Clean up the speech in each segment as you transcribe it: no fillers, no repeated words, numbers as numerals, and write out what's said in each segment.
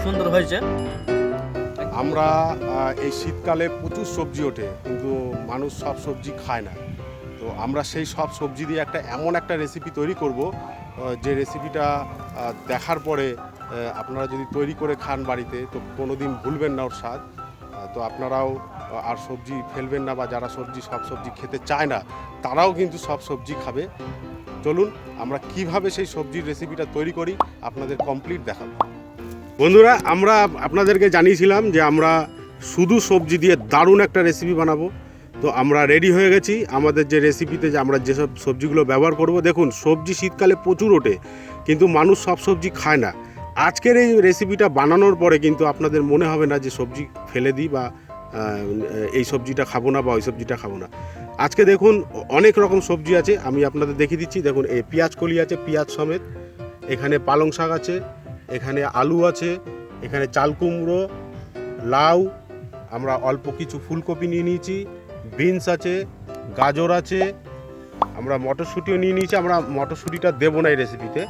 সুন্দর হয়েছে। আমরা এই শীতকালে প্রচুর সবজি ওঠে, কিন্তু মানুষ সব সবজি খায় না। তো আমরা সেই সব সবজি দিয়ে এমন একটা রেসিপি তৈরি করব, যে রেসিপিটা দেখার পরে আপনারা যদি তৈরি করে খান বাড়িতে, তো কোনো দিন ভুলবেন না ওর স্বাদ। তো আপনারাও আর সবজি ফেলবেন না, বা যারা সব সবজি খেতে চায় না তারাও কিন্তু সব সবজি খাবে। চলুন আমরা কিভাবে সেই সবজির রেসিপিটা তৈরি করি আপনাদের কমপ্লিট দেখাবো। বন্ধুরা, আমরা আপনাদেরকে জানিয়েছিলাম যে আমরা শুধু সবজি দিয়ে দারুণ একটা রেসিপি বানাবো। তো আমরা রেডি হয়ে গেছি আমাদের যে রেসিপিতে, যে আমরা যেসব সবজিগুলো ব্যবহার করব। দেখুন, সবজি শীতকালে প্রচুর ওঠে, কিন্তু মানুষ সব সবজি খায় না। আজকের এই রেসিপিটা বানানোর পরে কিন্তু আপনাদের মনে হবে না যে সবজি ফেলে দিই, বা এই সবজিটা খাবো না, বা ওই সবজিটা খাবো না। আজকে দেখুন অনেক রকম সবজি আছে, আমি আপনাদের দেখিয়ে দিচ্ছি। দেখুন, এই পেঁয়াজ কলি আছে, পেঁয়াজ সমেত। এখানে পালং শাক আছে, এখানে আলু আছে, এখানে চালকুমড়ো, লাউ, আমরা অল্প কিছু ফুলকপি নিয়ে নিয়েছি, বিনস আছে, গাজর আছে, আমরা মটরশুঁটিও নিয়ে নিয়েছি। আমরা মটরশুঁটিটা দেবো না এই রেসিপিতে।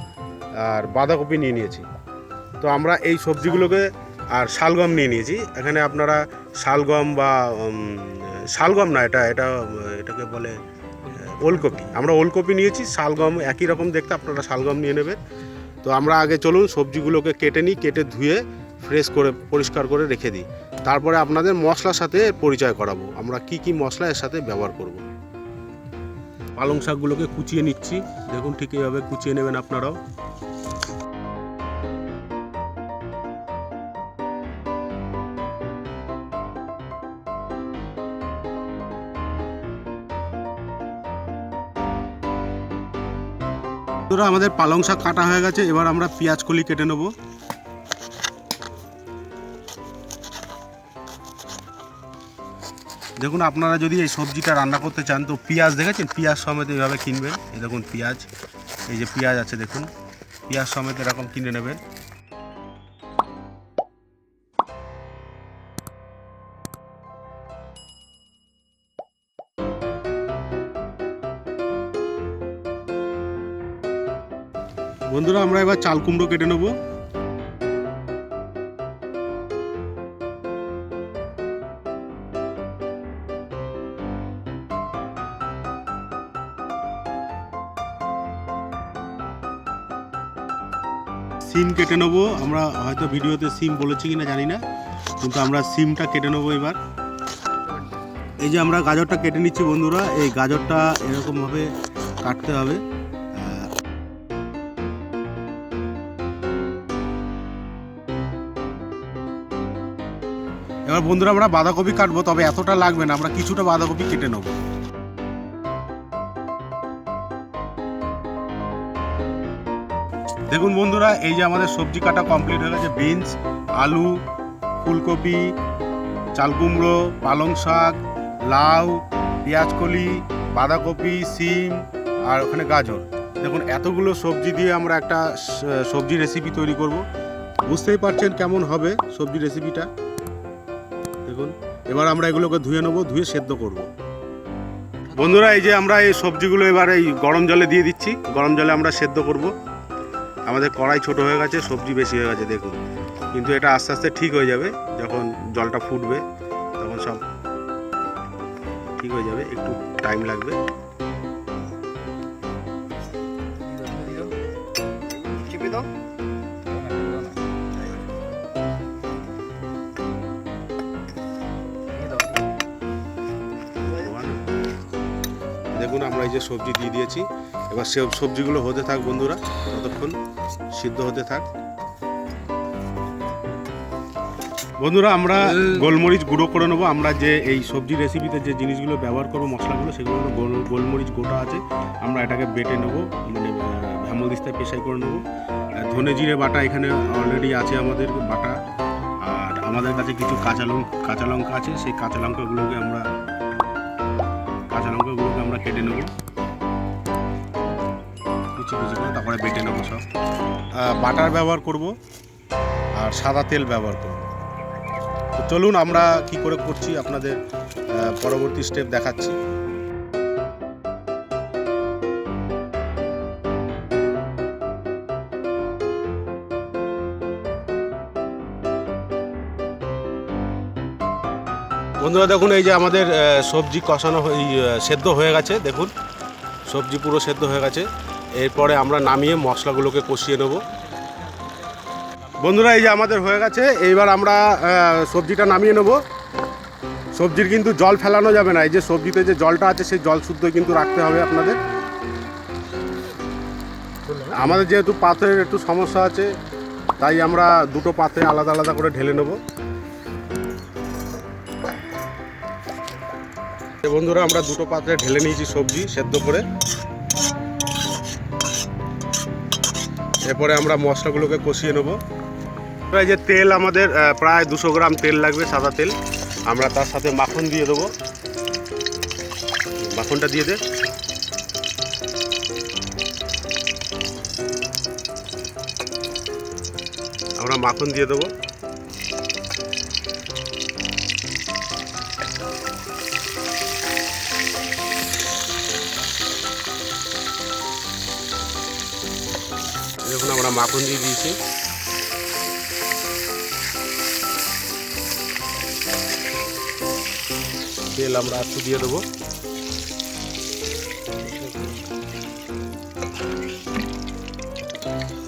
আর বাঁধাকপি নিয়ে নিয়েছি। তো আমরা এই সবজিগুলোকে, আর শালগম নিয়ে নিয়েছি। এখানে আপনারা শালগম বা শালগম না, এটাকে বলে ওলকপি। আমরা ওলকপি নিয়েছি, শালগম একই রকম দেখতে, আপনারা শালগম নিয়ে নেবেন। তো আমরা আগে চলুন সবজিগুলোকে কেটে নিই, কেটে ধুয়ে ফ্রেশ করে পরিষ্কার করে রেখে দিই। তারপরে আপনাদের মশলার সাথে পরিচয় করাবো, আমরা কি কি মশলা এর সাথে ব্যবহার করব। পালং শাকগুলোকে কুচিয়ে নিচ্ছি। দেখুন, ঠিক এইভাবে কুচিয়ে নেবেন আপনারাও। আমাদের পালং শাক কাটা হয়ে গেছে, এবার আমরা পেঁয়াজ কলি কেটে নেব। দেখুন, আপনারা যদি এই সবজিটা রান্না করতে চান, তো পেঁয়াজ দেখেছেন, পেঁয়াজ সমেত এইভাবে কিনবেন। এই দেখুন পেঁয়াজ, এই যে পেঁয়াজ আছে দেখুন, পেঁয়াজ সমেত এরকম কিনে নেবেন। বন্ধুরা, আমরা এবার চাল কুমড়ো কেটে নেব। সিম কেটে নেবো। আমরা হয়তো ভিডিওতে সিম বলেছি কিনা জানি না, কিন্তু আমরা সিমটা কেটে নেবো এবার। এই যে আমরা গাজরটা কেটে নিচ্ছি বন্ধুরা, এই গাজরটা এরকমভাবে কাটতে হবে। এবার বন্ধুরা, আমরা বাঁধাকপি কাটবো, তবে এতটা লাগবে না, আমরা কিছুটা বাঁধাকপি কেটে নেবো। দেখুন বন্ধুরা, এই যে আমাদের সবজি কাটা কমপ্লিট হয়ে গেছে। বিনস, আলু, ফুলকপি, চালকুমড়ো, পালং শাক, লাউ, পেঁয়াজ কলি, বাঁধাকপি, সিম, আর ওখানে গাজর। দেখুন, এতগুলো সবজি দিয়ে আমরা একটা সবজি রেসিপি তৈরি করব। বুঝতেই পারছেন কেমন হবে সবজি রেসিপিটা। দেখুন, এবার আমরা এগুলোকে ধুয়ে নেবো, ধুয়ে সেদ্ধ করব। বন্ধুরা, এই যে আমরা এই সবজিগুলো এবার এই গরম জলে দিয়ে দিচ্ছি। গরম জলে আমরা সেদ্ধ করব। আমাদের কড়াই ছোট হয়ে গেছে, সবজি বেশি হয়ে গেছে দেখুন, কিন্তু এটা আস্তে আস্তে ঠিক হয়ে যাবে। যখন জলটা ফুটবে তখন সব ঠিক হয়ে যাবে, একটু টাইম লাগবে। দেখুন, আমরা এই যে সবজি দিয়ে দিয়েছি, এবার সে সবজিগুলো হতে থাক বন্ধুরা, ততক্ষণ সিদ্ধ হতে থাক। বন্ধুরা, আমরা গোলমরিচ গুঁড়ো করে নেবো। আমরা যে এই সবজি রেসিপিতে যে জিনিসগুলো ব্যবহার করবো, মশলাগুলো, সেগুলো হলো গোলমরিচ গোটা আছে, আমরা এটাকে বেটে নেবো, মানে হেমল দিস্তায় পেশাই করে নেবো। ধনে জিরে বাটা এখানে অলরেডি আছে আমাদের বাটা, আর আমাদের কাছে কিছু কাঁচা লঙ্কা আছে, সেই কাঁচা লঙ্কাগুলোকে আমরা কেটে নেবো কুচি কুচি করে, তারপরে বেটে নেবো। সব বাটার ব্যবহার করব আর সাদা তেল ব্যবহার করব। তো চলুন আমরা কি করে করছি আপনাদের পরবর্তী স্টেপ দেখাচ্ছি। বন্ধুরা দেখুন এই যে আমাদের সবজি কষানো সেদ্ধ হয়ে গেছে। দেখুন সবজি পুরো সেদ্ধ হয়ে গেছে। এরপরে আমরা নামিয়ে মশলাগুলোকে কষিয়ে নেব। বন্ধুরা এই যে আমাদের হয়ে গেছে, এইবার আমরা সবজিটা নামিয়ে নেব। সবজির কিন্তু জল ফেলানো যাবে না, এই যে সবজিতে যে জলটা আছে সেই জল শুদ্ধ কিন্তু রাখতে হবে আপনাদের। আমাদের যেহেতু পাত্রের একটু সমস্যা আছে তাই আমরা দুটো পাত্রে আলাদা আলাদা করে ঢেলে নেব। বন্ধুরা আমরা দুটো পাত্রে ঢেলে নিয়েছি সবজি সেদ্ধ করে। এরপরে আমরা মশলাগুলোকে কষিয়ে নেব। এই যে তেল আমাদের প্রায় 200 গ্রাম তেল লাগবে, সাদা তেল। আমরা তার সাথে মাখন দিয়ে দেবো। মাখনটা দিয়ে দে। আমরা মাখন দিয়ে দেবো। দেখুন আমরা মাখন দিয়ে দিয়েছি। তেল আমরা একটু দিয়ে দেবো।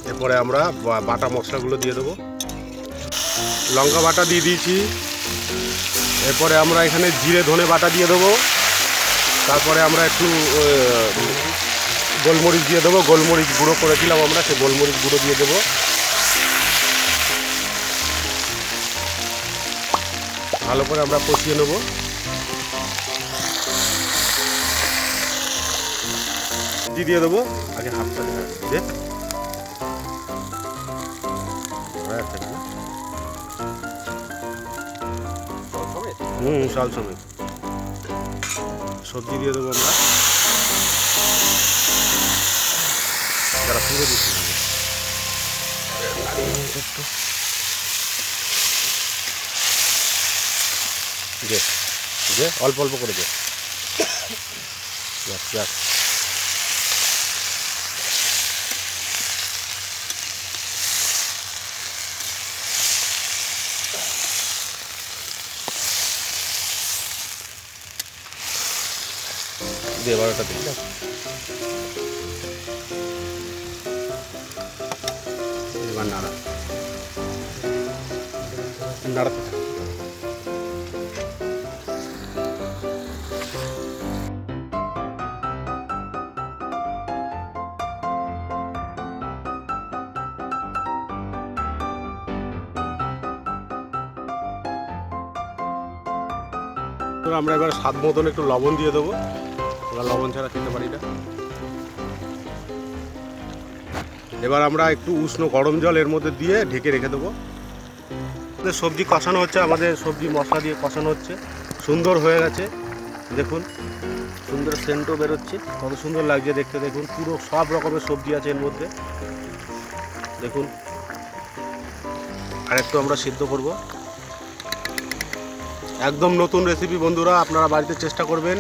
এরপরে আমরা বাটা মশলাগুলো দিয়ে দেবো। লঙ্কা বাটা দিয়ে দিয়েছি। এরপরে আমরা এখানে জিরে ধনে বাটা দিয়ে দেবো। তারপরে আমরা একটু গোলমরিচ দিয়ে দেবো। গোলমরিচ গুঁড়ো করেছিলাম আমরা, সেই গোলমরিচ গুঁড়ো দিয়ে দেবো। ভালো করে আমরা কষিয়ে নেব। দিয়ে দেবো আগে হাফটা দিয়ে চাল সমেত সবজি দিয়ে দেবো আমরা। যারা পুরো দিচ্ছি যে অল্প অল্প করে দে। এবারটা দিই এবার নাড়া নাড়াতে। আমরা এবার স্বাদ মতন একটু লবণ দিয়ে দেবো। আমরা লবণ ছাড়া খেতে পারি না। এবার আমরা একটু উষ্ণ গরম জল এর মধ্যে দিয়ে ঢেকে রেখে দেবো। সবজি কষানো হচ্ছে, আমাদের সবজি মশলা দিয়ে কষানো হচ্ছে। সুন্দর হয়ে গেছে, দেখুন সুন্দর সেন্টও বেরোচ্ছে, কত সুন্দর লাগছে দেখতে। দেখুন পুরো সব রকমের সবজি আছে এর মধ্যে। দেখুন আর একটু আমরা সিদ্ধ করব। একদম নতুন রেসিপি বন্ধুরা, আপনারা বাড়িতে চেষ্টা করবেন,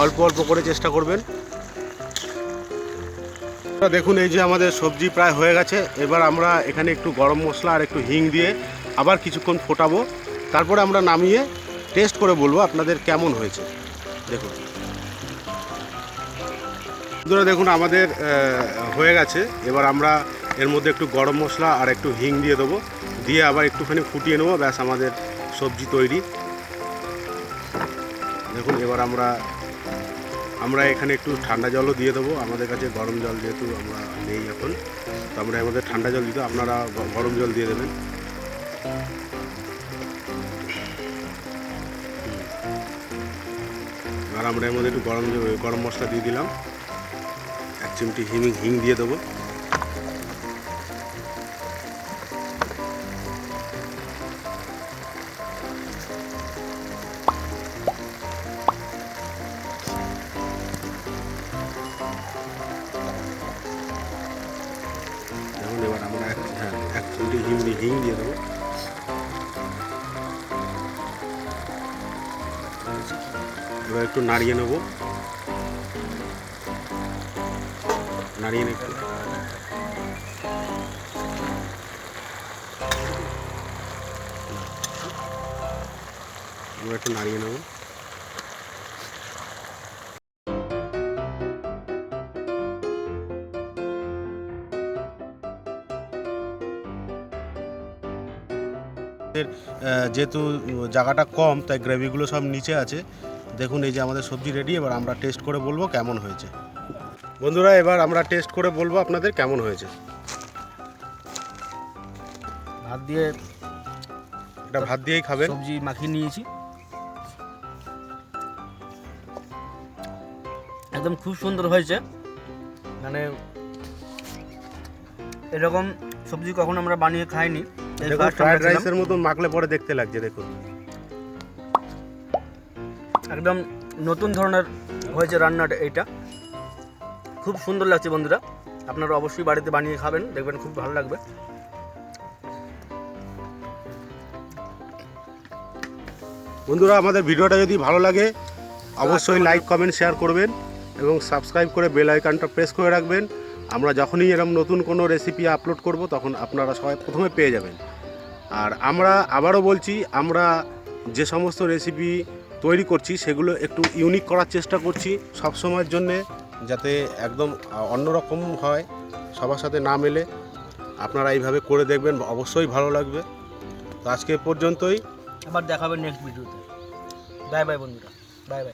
অল্প অল্প করে চেষ্টা করবেন। দেখুন এই যে আমাদের সবজি প্রায় হয়ে গেছে। এবার আমরা এখানে একটু গরম মশলা আর একটু হিং দিয়ে আবার কিছুক্ষণ ফোটাবো। তারপরে আমরা নামিয়ে টেস্ট করে বলবো আপনাদের কেমন হয়েছে। দেখুন বন্ধুরা, দেখুন আমাদের হয়ে গেছে। এবার আমরা এর মধ্যে একটু গরম মশলা আর একটু হিং দিয়ে দেবো, দিয়ে আবার একটুখানি ফুটিয়ে নেবো। ব্যাস আমাদের সবজি তৈরি। দেখুন এবার আমরা এখানে একটু ঠান্ডা জলও দিয়ে দেবো। আমাদের কাছে গরম জল যেহেতু আমরা নেই এখন, তো আমরা এর মধ্যে ঠান্ডা জল দিতে, আপনারা গরম জল দিয়ে দেবেন। আর আমরা এর মধ্যে একটু গরম মশলা দিয়ে দিলাম। 1 চিমটি হিং দিয়ে দেবো। এবার আমরা 1 চিমটি হিং দিয়ে দেবো। এবার একটু নাড়িয়ে নেব। নাড়িয়ে একটু আমরা একটু নাড়িয়ে নেব। যেহেতু জায়গাটা কম তাই গ্রেভিগুলো সব নিচে আছে। দেখুন এই যে আমাদের সবজি রেডি। এবার আমরা টেস্ট করে বলবো কেমন হয়েছে। বন্ধুরা এবার আমরা টেস্ট করে বলবো আপনাদের কেমন হয়েছে। ভাত দিয়ে, এটা ভাত দিয়েই খাবেন। সবজি মাখিয়ে নিয়েছি, একদম খুব সুন্দর হয়েছে। মানে এরকম সবজি কখনো আমরা বানিয়ে খাইনি। ফ্রাইড রাইসের মতন মাখলে পরে দেখতে লাগছে। দেখুন একদম নতুন ধরনের হয়েছে রান্নাটা। এইটা খুব সুন্দর লাগছে বন্ধুরা, আপনারা অবশ্যই বাড়িতে বানিয়ে খাবেন, দেখবেন খুব ভালো লাগবে। বন্ধুরা আমাদের ভিডিওটা যদি ভালো লাগে অবশ্যই লাইক কমেন্ট শেয়ার করবেন এবং সাবস্ক্রাইব করে বেল আইকনটা প্রেস করে রাখবেন। আমরা যখনই এরকম নতুন কোনো রেসিপি আপলোড করব তখন আপনারা সবাই প্রথমে পেয়ে যাবেন। আর আমরা আবারও বলছি, আমরা যে সমস্ত রেসিপি তৈরি করছি সেগুলো একটু ইউনিক করার চেষ্টা করছি সব সময়ের জন্যে, যাতে একদম অন্যরকম হয়, সবার সাথে না মেলে। আপনারা এইভাবে করে দেখবেন, অবশ্যই ভালো লাগবে। তো আজকে পর্যন্তই, আবার দেখাবেন নেক্সট ভিডিওতে। বাই বাই বন্ধুরা, বাই বাই।